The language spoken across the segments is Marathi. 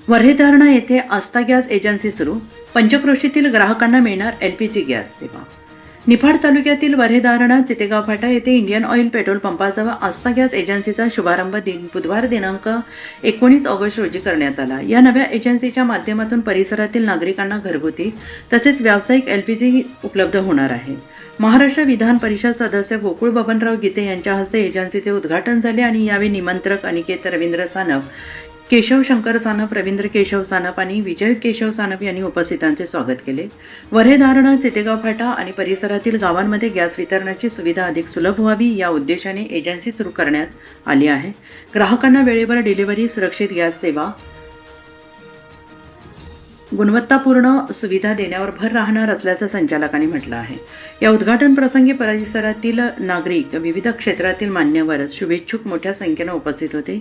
वर्हे धरणा येथे आस्था गॅस एजन्सी सुरू. पंचक्रोशीतील ग्राहकांना मिळणार LPG गॅस सेवा. निफाड तालुक्यातील वर्हे धरणा चितेगाव फाटा येथे इंडियन ऑइल पेट्रोल पंपाजवळ आस्था गॅस एजन्सीचा शुभारंभ बुधवार दिनांक 19 ऑगस्ट रोजी करण्यात आला. या नव्या एजन्सीच्या माध्यमातून परिसरातील नागरिकांना घरगुती तसेच व्यावसायिक LPG उपलब्ध होणार आहे. महाराष्ट्र विधान परिषद सदस्य गोकुळ बबनराव गीते यांच्या हस्ते एजन्सीचे उद्घाटन झाले आणि यावेळी निमंत्रक अनिकेत रवींद्र सानप, केशव शंकर सानप, रवींद्र केशव सानप आणि विजय केशव सानप यांनी उपस्थितांचे स्वागत केले. वर्हे धरणा चितेगाव फाटा आणि परिसरातील गावांमध्ये गॅस वितरणाची सुविधा अधिक सुलभ व्हावी या उद्देशाने एजन्सी सुरू करण्यात आली आहे. ग्राहकांना वेळेवर डिलिव्हरी, सुरक्षित गॅस सेवा, गुणवत्तापूर्ण सुविधा देण्यावर भर राहणार असल्याचं संचालकांनी म्हटलं आहे. या उद्घाटन प्रसंगी परिसरातील नागरिक, विविध क्षेत्रातील मान्यवर, शुभेच्छुक मोठ्या संख्येनं उपस्थित होते.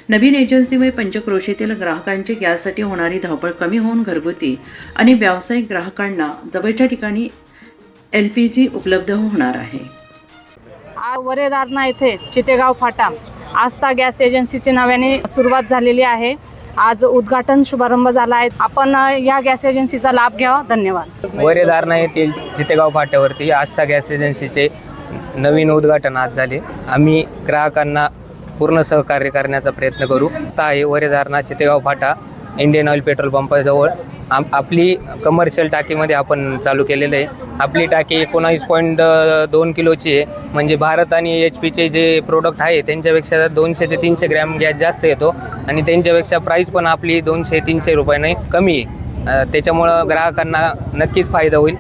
नवीन एजन्सीमुळे पंचक्रोशीतील ग्राहकांची गॅससाठी होणारी धावपळ कमी होऊन घरगुती आणि व्यावसायिक ग्राहकांना जवळच्या ठिकाणी LPG उपलब्ध होणार आहे. वर्हे धरणा येथे चितेगाव फाटा आस्था गॅस एजन्सीची नव्याने सुरुवात झालेली आहे. आज उद्घाटन शुभारंभ झाला आहे. आपण या गॅस एजन्सीचा लाभ घ्यावा. धन्यवाद. वर्हे धरणा येथील चितेगाव फाट्यावरती आस्था गॅस एजन्सीचे नवीन उद्घाटन आज झाले. आम्ही ग्राहकांना पूर्ण सहकार्य करण्याचा प्रयत्न करू. आता आहे वर्हे धरणा चितेगाव फाटा इंडियन ऑइल पेट्रोल पंपाजवळ आपली कमर्शियल टाकीमध्ये आपण चालू केलेलं आहे. आपली टाकी 19.2 किलोची आहे. म्हणजे भारत आणि HP जे प्रोडक्ट आहे त्यांच्यापेक्षा 200 ते 300 ग्रॅम गॅस जास्त येतो आणि त्यांच्यापेक्षा प्राईस पण आपली 200-300 रुपयाने कमी आहे. त्याच्यामुळं ग्राहकांना नक्कीच फायदा होईल.